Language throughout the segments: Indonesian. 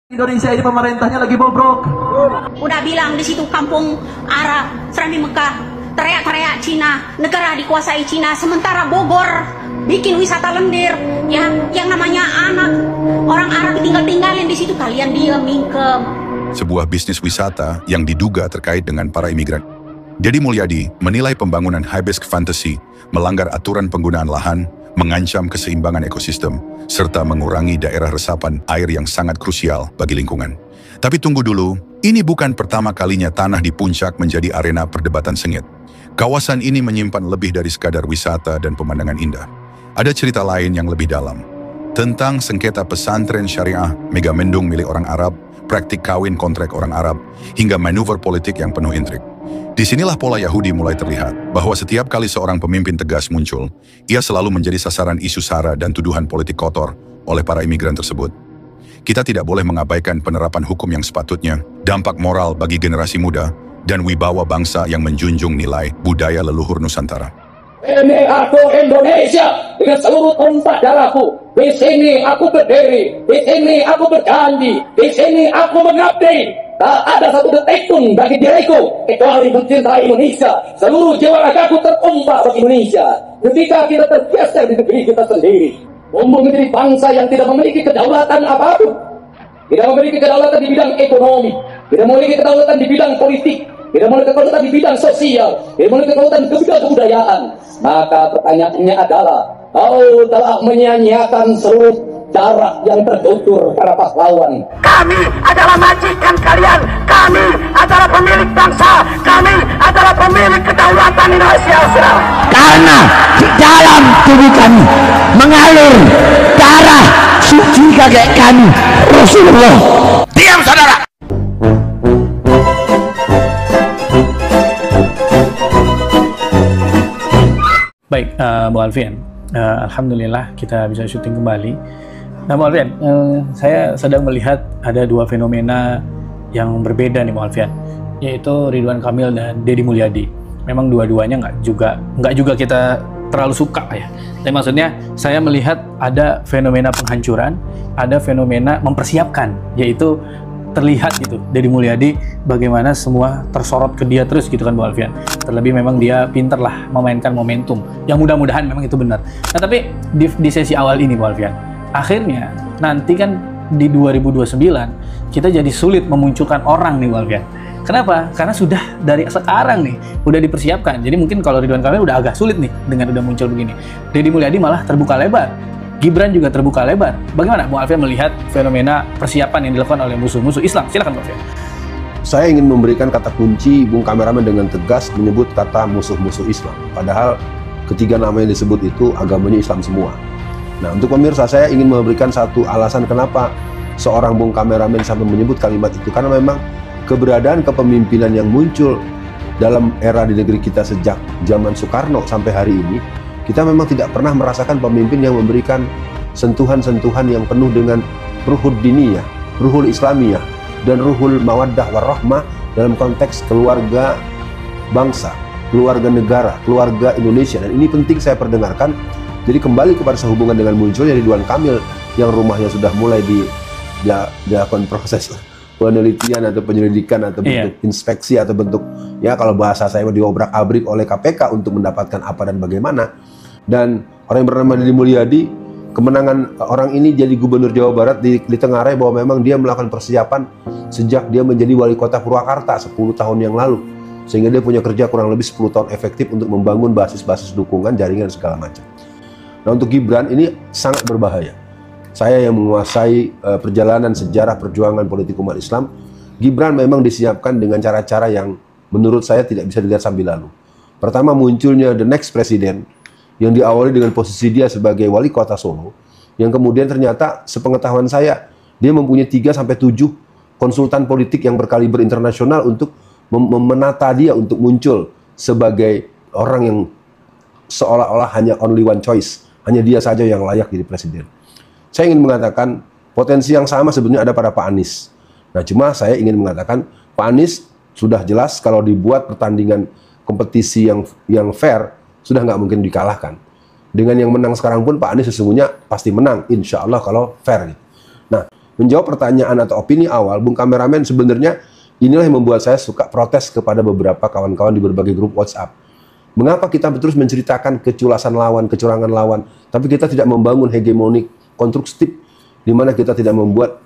Indonesia ini pemerintahnya lagi bobrok. Udah bilang di situ kampung Arab, Serambi Mekah, teriak-teriak Cina, negara dikuasai Cina, sementara Bogor bikin wisata lendir, ya, yang namanya anak orang Arab ditinggal-tinggalin di situ, kalian diam mingkem. Sebuah bisnis wisata yang diduga terkait dengan para imigran. Deddy Mulyadi menilai pembangunan high-risk fantasy melanggar aturan penggunaan lahan, mengancam keseimbangan ekosistem, serta mengurangi daerah resapan air yang sangat krusial bagi lingkungan. Tapi tunggu dulu, ini bukan pertama kalinya tanah di puncak menjadi arena perdebatan sengit. Kawasan ini menyimpan lebih dari sekadar wisata dan pemandangan indah. Ada cerita lain yang lebih dalam, tentang sengketa pesantren syariah, megamendung milik orang Arab, praktik kawin kontrak orang Arab, hingga manuver politik yang penuh intrik. Disinilah pola Yahudi mulai terlihat, bahwa setiap kali seorang pemimpin tegas muncul, ia selalu menjadi sasaran isu sara dan tuduhan politik kotor oleh para imigran tersebut. Kita tidak boleh mengabaikan penerapan hukum yang sepatutnya, dampak moral bagi generasi muda, dan wibawa bangsa yang menjunjung nilai budaya leluhur Nusantara. Ini aku Indonesia dengan seluruh tumpah darahku. Di sini aku berdiri, di sini aku berjanji, di sini aku mengabdi. Tak ada satu detik pun bagi diriku kecuali mencintai Indonesia. Seluruh jiwa ragaku tertumpah bagi Indonesia. Ketika kita tergeser di negeri kita sendiri, tumbuh menjadi bangsa yang tidak memiliki kedaulatan apapun, tidak memiliki kedaulatan di bidang ekonomi, tidak memiliki kedaulatan di bidang politik, tidak memiliki kedaulatan di bidang sosial, tidak memiliki kedaulatan di bidang kebudayaan. Maka pertanyaannya adalah, kau telah menyanyiakan seluruh darah yang tertutur para pahlawan. Kami adalah majikan kalian. Kami adalah pemilik bangsa. Kami adalah pemilik kedaulatan Indonesia. Karena di dalam tubuh kami mengalir darah suci kakek kami Rasulullah. Diam saudara. Baik, Bu Alfian, alhamdulillah kita bisa syuting kembali. Nah, Bu Alfian, saya sedang melihat ada dua fenomena yang berbeda nih, Bu Alfian, yaitu Ridwan Kamil dan Deddy Mulyadi. Memang dua-duanya nggak juga kita terlalu suka ya. Tapi maksudnya saya melihat ada fenomena penghancuran, ada fenomena mempersiapkan, yaitu terlihat gitu Deddy Mulyadi bagaimana semua tersorot ke dia terus gitu kan, Bu Alfian. Terlebih memang dia pinter lah memainkan momentum, yang mudah-mudahan memang itu benar. Nah, tapi di sesi awal ini, Bu Alfian, akhirnya nanti kan di 2029 kita jadi sulit memunculkan orang nih, Bu Alfian. Kenapa? Karena sudah dari sekarang nih udah dipersiapkan. Jadi mungkin kalau Ridwan Kamil udah agak sulit nih dengan udah muncul begini. Deddy Mulyadi malah terbuka lebar. Gibran juga terbuka lebar. Bagaimana Bu Alfian melihat fenomena persiapan yang dilakukan oleh musuh-musuh Islam? Silakan Bu Alfian. Saya ingin memberikan kata kunci. Bung kameramen dengan tegas menyebut kata musuh-musuh Islam. Padahal ketiga nama yang disebut itu agamanya Islam semua. Nah, untuk pemirsa, saya ingin memberikan satu alasan kenapa seorang bung kameramen sampai menyebut kalimat itu. Karena memang keberadaan kepemimpinan yang muncul dalam era di negeri kita sejak zaman Soekarno sampai hari ini, kita memang tidak pernah merasakan pemimpin yang memberikan sentuhan-sentuhan yang penuh dengan ruhul diniyah, ruhul islamiyah, dan ruhul mawaddah warahmah dalam konteks keluarga bangsa, keluarga negara, keluarga Indonesia. Dan ini penting saya perdengarkan. Jadi kembali kepada sehubungan dengan munculnya Ridwan Kamil yang rumahnya sudah mulai dilakukan proses penelitian atau penyelidikan atau bentuk inspeksi atau bentuk, ya kalau bahasa saya diobrak-abrik oleh KPK untuk mendapatkan apa dan bagaimana. Dan orang yang bernama Deddy Mulyadi, kemenangan orang ini jadi gubernur Jawa Barat di Tenggarai bahwa memang dia melakukan persiapan sejak dia menjadi wali kota Purwakarta 10 tahun yang lalu. Sehingga dia punya kerja kurang lebih 10 tahun efektif untuk membangun basis-basis dukungan, jaringan segala macam. Nah, untuk Gibran ini sangat berbahaya. Saya yang menguasai perjalanan sejarah perjuangan politik umat Islam, Gibran memang disiapkan dengan cara-cara yang menurut saya tidak bisa dilihat sambil lalu. Pertama, munculnya the next president yang diawali dengan posisi dia sebagai wali kota Solo, yang kemudian ternyata sepengetahuan saya, dia mempunyai 3-7 konsultan politik yang berkaliber internasional untuk menata dia untuk muncul sebagai orang yang seolah-olah hanya only one choice, hanya dia saja yang layak jadi presiden. Saya ingin mengatakan potensi yang sama sebenarnya ada pada Pak Anies. Nah, cuma saya ingin mengatakan Pak Anies sudah jelas kalau dibuat pertandingan kompetisi yang fair, sudah nggak mungkin dikalahkan. Dengan yang menang sekarang pun Pak Anies sesungguhnya pasti menang, insya Allah kalau fair. Nah, menjawab pertanyaan atau opini awal, Bung Kameramen, sebenarnya inilah yang membuat saya suka protes kepada beberapa kawan-kawan di berbagai grup WhatsApp. Mengapa kita terus menceritakan keculasan lawan, kecurangan lawan, tapi kita tidak membangun hegemonik konstruktif, di mana kita tidak membuat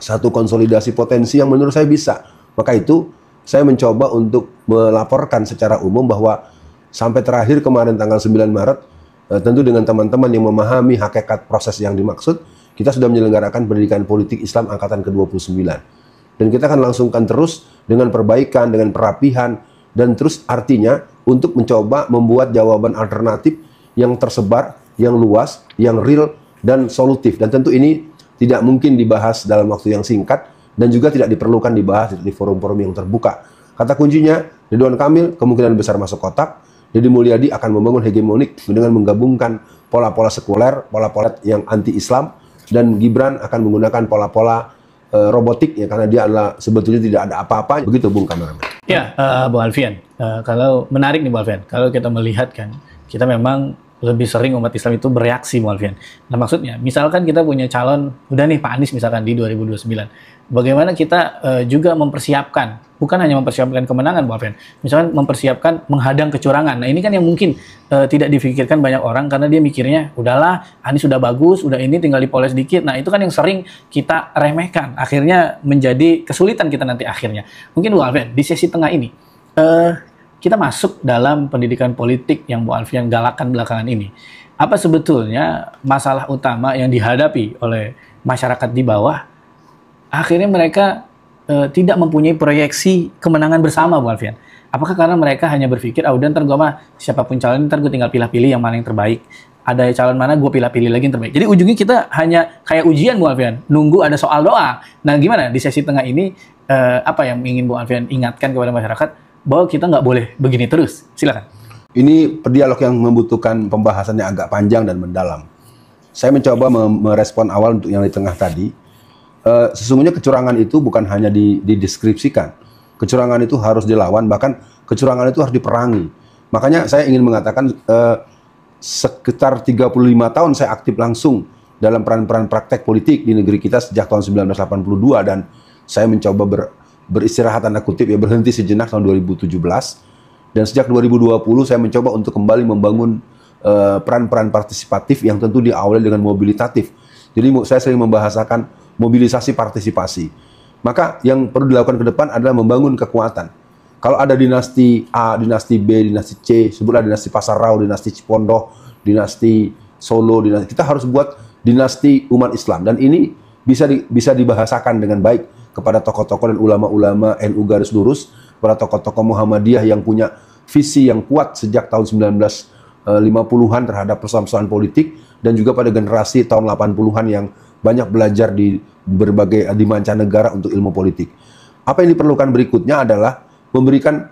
satu konsolidasi potensi yang menurut saya bisa. Maka itu, saya mencoba untuk melaporkan secara umum bahwa sampai terakhir kemarin tanggal 9 Maret, tentu dengan teman-teman yang memahami hakikat proses yang dimaksud, kita sudah menyelenggarakan pendidikan politik Islam angkatan ke-29. Dan kita akan langsungkan terus dengan perbaikan, dengan perapihan, dan terus artinya untuk mencoba membuat jawaban alternatif yang tersebar, yang luas, yang real, dan solutif. Dan tentu ini tidak mungkin dibahas dalam waktu yang singkat, dan juga tidak diperlukan dibahas di forum-forum yang terbuka. Kata kuncinya, Ridwan Kamil kemungkinan besar masuk kotak, Deddy Mulyadi akan membangun hegemonik dengan menggabungkan pola-pola sekuler, pola-pola yang anti-Islam, dan Gibran akan menggunakan pola-pola robotik ya, karena dia adalah sebetulnya tidak ada apa-apa. Begitu Bung Kameramen. Ya, Bung Alfian, kalau menarik nih Bung Alfian, kalau kita melihat kan, kita memang lebih sering umat Islam itu bereaksi Bung Alfian. Nah maksudnya, misalkan kita punya calon, udah nih Pak Anies misalkan di 2029, bagaimana kita juga mempersiapkan, bukan hanya mempersiapkan kemenangan Bung Alfian, misalkan mempersiapkan menghadang kecurangan. Nah ini kan yang mungkin tidak difikirkan banyak orang, karena dia mikirnya, udahlah Anies sudah bagus, udah ini tinggal dipoles dikit. Nah itu kan yang sering kita remehkan, akhirnya menjadi kesulitan kita nanti akhirnya. Mungkin Bung Alfian, di sesi tengah ini, kita masuk dalam pendidikan politik yang Bu Alfian galakan belakangan ini. Apa sebetulnya masalah utama yang dihadapi oleh masyarakat di bawah? Akhirnya mereka tidak mempunyai proyeksi kemenangan bersama, Bu Alfian. Apakah karena mereka hanya berpikir, udah ntar gue mah siapapun calon, ntar gue tinggal pilih-pilih yang mana yang terbaik. Ada calon mana, gue pilih-pilih lagi yang terbaik. Jadi ujungnya kita hanya kayak ujian, Bu Alfian. Nunggu ada soal doa. Nah gimana di sesi tengah ini, apa yang ingin Bu Alfian ingatkan kepada masyarakat? Bahwa kita nggak boleh begini terus. Silakan. Ini dialog yang membutuhkan pembahasan yang agak panjang dan mendalam. Saya mencoba merespon awal untuk yang di tengah tadi. Sesungguhnya kecurangan itu bukan hanya dideskripsikan. Kecurangan itu harus dilawan, bahkan kecurangan itu harus diperangi. Makanya saya ingin mengatakan sekitar 35 tahun saya aktif langsung dalam peran-peran praktek politik di negeri kita sejak tahun 1982, dan saya mencoba beristirahat tanda kutip ya, berhenti sejenak tahun 2017, dan sejak 2020 saya mencoba untuk kembali membangun peran-peran partisipatif yang tentu diawali dengan mobilitatif. Jadi saya sering membahasakan mobilisasi partisipasi. Maka yang perlu dilakukan ke depan adalah membangun kekuatan. Kalau ada dinasti A, dinasti B, dinasti C, sebutlah dinasti Pasarau, dinasti Cipondoh, dinasti Solo, kita harus buat dinasti umat Islam, dan ini bisa dibahasakan dengan baik kepada tokoh-tokoh dan ulama-ulama NU garis lurus, kepada tokoh-tokoh Muhammadiyah yang punya visi yang kuat sejak tahun 1950-an terhadap persoalan-persoalan politik, dan juga pada generasi tahun 80-an yang banyak belajar di berbagai di mancanegara untuk ilmu politik. Apa yang diperlukan berikutnya adalah memberikan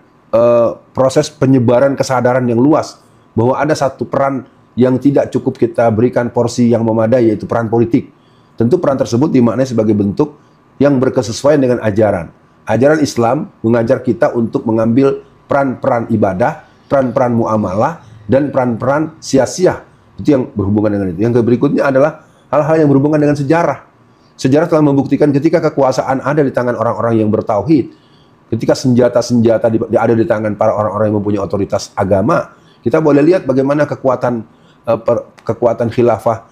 proses penyebaran kesadaran yang luas bahwa ada satu peran yang tidak cukup kita berikan porsi yang memadai, yaitu peran politik. Tentu peran tersebut dimaknai sebagai bentuk yang berkesesuaian dengan ajaran. Ajaran Islam mengajar kita untuk mengambil peran-peran ibadah, peran-peran muamalah, dan peran-peran sia-sia. Itu yang berhubungan dengan itu. Yang berikutnya adalah hal-hal yang berhubungan dengan sejarah. Sejarah telah membuktikan ketika kekuasaan ada di tangan orang-orang yang bertauhid, ketika senjata-senjata ada di tangan para orang-orang yang mempunyai otoritas agama, kita boleh lihat bagaimana kekuatan khilafah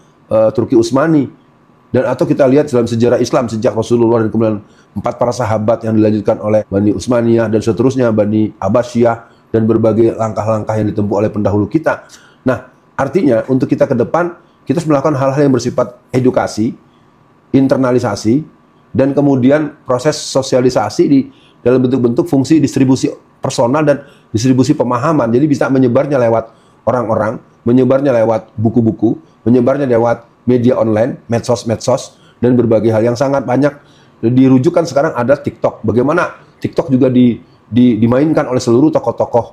Turki Utsmani. Dan atau kita lihat dalam sejarah Islam sejak Rasulullah dan kemudian 4 para sahabat yang dilanjutkan oleh Bani Utsmaniyah dan seterusnya, Bani Abbasiyah, dan berbagai langkah-langkah yang ditempuh oleh pendahulu kita. Nah, artinya untuk kita ke depan, kita harus melakukan hal-hal yang bersifat edukasi, internalisasi, dan kemudian proses sosialisasi di dalam bentuk-bentuk fungsi distribusi personal dan distribusi pemahaman. Jadi bisa menyebarnya lewat orang-orang, menyebarnya lewat buku-buku, menyebarnya lewat media online, medsos-medsos, dan berbagai hal yang sangat banyak dirujukan sekarang ada TikTok. Bagaimana TikTok juga dimainkan oleh seluruh tokoh-tokoh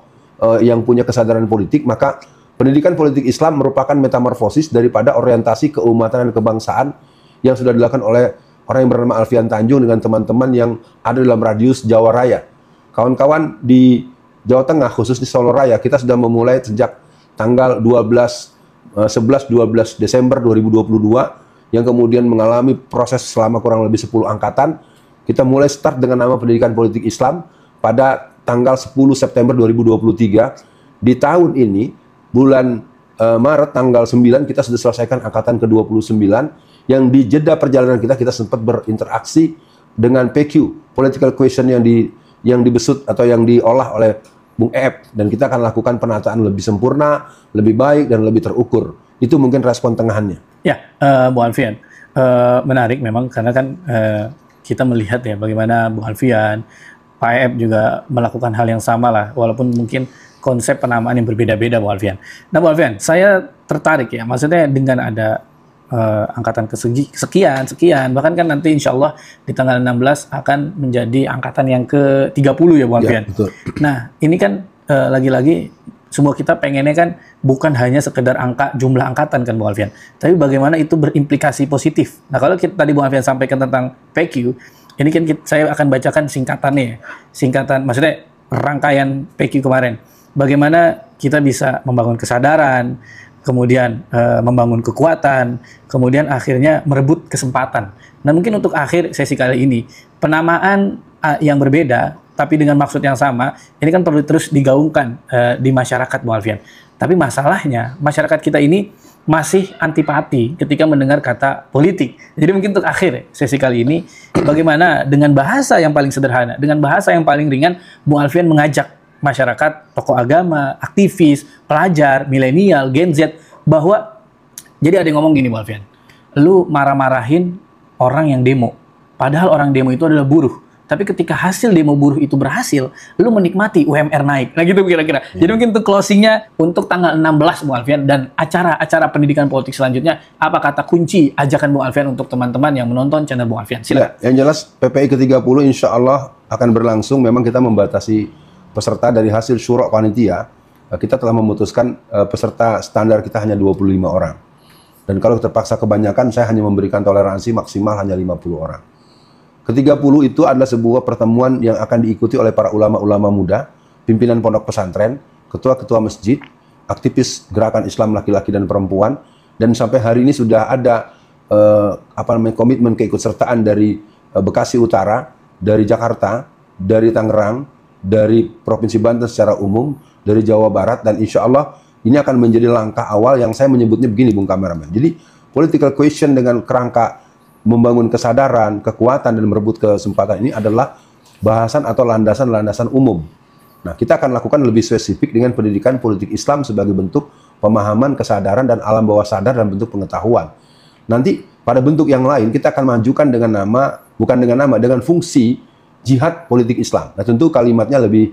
yang punya kesadaran politik, maka pendidikan politik Islam merupakan metamorfosis daripada orientasi keumatan dan kebangsaan yang sudah dilakukan oleh orang yang bernama Alfian Tanjung dengan teman-teman yang ada dalam radius Jawa Raya. Kawan-kawan di Jawa Tengah, khusus di Solo Raya, kita sudah memulai sejak tanggal 11-12 Desember 2022 yang kemudian mengalami proses selama kurang lebih 10 angkatan. Kita mulai start dengan nama Pendidikan Politik Islam pada tanggal 10 September 2023. Di tahun ini, bulan Maret tanggal 9, kita sudah selesaikan angkatan ke-29, yang di jeda perjalanan kita sempat berinteraksi dengan PQ, Political Question yang dibesut atau yang diolah oleh Bung Eep, dan kita akan lakukan penataan lebih sempurna, lebih baik, dan lebih terukur. Itu mungkin respon tengahannya. Ya, Bu Alfian, menarik memang karena kan kita melihat ya bagaimana Bu Alfian, Pak Eep juga melakukan hal yang sama lah, walaupun mungkin konsep penamaan yang berbeda-beda, Bu Alfian. Nah, Bu Alfian, saya tertarik ya, maksudnya dengan ada angkatan sekian, bahkan kan nanti insya Allah di tanggal 16 akan menjadi angkatan yang ke-30 ya, Bu Alfian. Ya, betul. Nah, ini kan lagi-lagi semua kita pengennya kan bukan hanya sekedar jumlah angkatan kan, Bu Alfian, tapi bagaimana itu berimplikasi positif. Nah, kalau tadi Bu Alfian sampaikan tentang PQ, ini kan saya akan bacakan singkatannya, maksudnya rangkaian PQ kemarin. Bagaimana kita bisa membangun kesadaran, kemudian membangun kekuatan, kemudian akhirnya merebut kesempatan. Nah, mungkin untuk akhir sesi kali ini, penamaan yang berbeda, tapi dengan maksud yang sama, ini kan perlu terus digaungkan di masyarakat, Bu Alfian. Tapi masalahnya, masyarakat kita ini masih antipati ketika mendengar kata politik. Jadi mungkin untuk akhir sesi kali ini, bagaimana dengan bahasa yang paling sederhana, dengan bahasa yang paling ringan, Bu Alfian mengajak masyarakat, tokoh agama, aktivis, pelajar, milenial, Gen Z, bahwa jadi ada yang ngomong gini, Bu Alfian, lu marah-marahin orang yang demo, padahal orang demo itu adalah buruh. Tapi ketika hasil demo buruh itu berhasil, lu menikmati UMR naik. Nah gitu kira-kira. Jadi mungkin untuk closingnya untuk tanggal 16, Bu Alfian, dan acara-acara pendidikan politik selanjutnya, apa kata kunci ajakan Bu Alfian untuk teman-teman yang menonton channel Bu Alfian? Silakan. Ya, yang jelas PPI ke-30 insya Allah akan berlangsung. Memang kita membatasi peserta dari hasil syura panitia. Kita telah memutuskan peserta standar kita hanya 25 orang. Dan kalau terpaksa kebanyakan, saya hanya memberikan toleransi maksimal hanya 50 orang. Ke-30 itu adalah sebuah pertemuan yang akan diikuti oleh para ulama-ulama muda, pimpinan pondok pesantren, ketua-ketua masjid, aktivis gerakan Islam laki-laki dan perempuan, dan sampai hari ini sudah ada komitmen keikutsertaan dari Bekasi Utara, dari Jakarta, dari Tangerang, dari Provinsi Banten secara umum, dari Jawa Barat, dan insya Allah ini akan menjadi langkah awal yang saya menyebutnya begini, Bung Kameramen. Jadi political question dengan kerangka membangun kesadaran, kekuatan, dan merebut kesempatan ini adalah bahasan atau landasan-landasan umum. Nah, kita akan lakukan lebih spesifik dengan pendidikan politik Islam sebagai bentuk pemahaman, kesadaran, dan alam bawah sadar dan bentuk pengetahuan. Nanti pada bentuk yang lain kita akan majukan dengan nama, bukan dengan nama, dengan fungsi jihad politik Islam. Nah, tentu kalimatnya lebih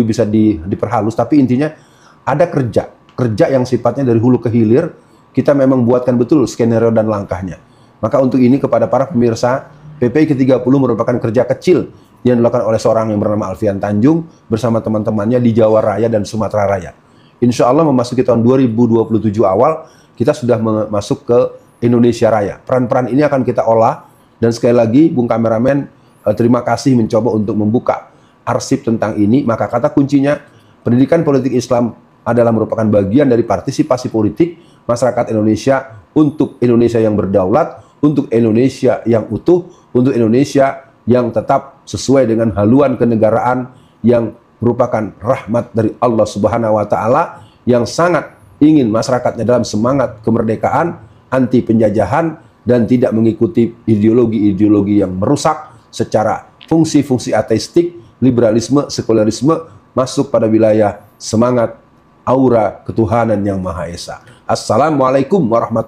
bisa diperhalus, tapi intinya ada kerja yang sifatnya dari hulu ke hilir. Kita memang buatkan betul skenario dan langkahnya. Maka untuk ini kepada para pemirsa, PPI ke-30 merupakan kerja kecil yang dilakukan oleh seorang yang bernama Alfian Tanjung bersama teman-temannya di Jawa Raya dan Sumatera Raya. Insya Allah memasuki tahun 2027 awal, kita sudah masuk ke Indonesia Raya. Peran-peran ini akan kita olah, dan sekali lagi, Bung Kameramen, terima kasih mencoba untuk membuka arsip tentang ini. Maka kata kuncinya, pendidikan politik Islam adalah merupakan bagian dari partisipasi politik masyarakat Indonesia untuk Indonesia yang berdaulat, untuk Indonesia yang utuh, untuk Indonesia yang tetap sesuai dengan haluan kenegaraan yang merupakan rahmat dari Allah Subhanahu wa Ta'ala, yang sangat ingin masyarakatnya dalam semangat kemerdekaan, anti penjajahan, dan tidak mengikuti ideologi-ideologi yang merusak secara fungsi-fungsi ateistik, liberalisme, sekularisme, masuk pada wilayah semangat aura ketuhanan yang Maha Esa. Assalamualaikum warahmatullahi wabarakatuh.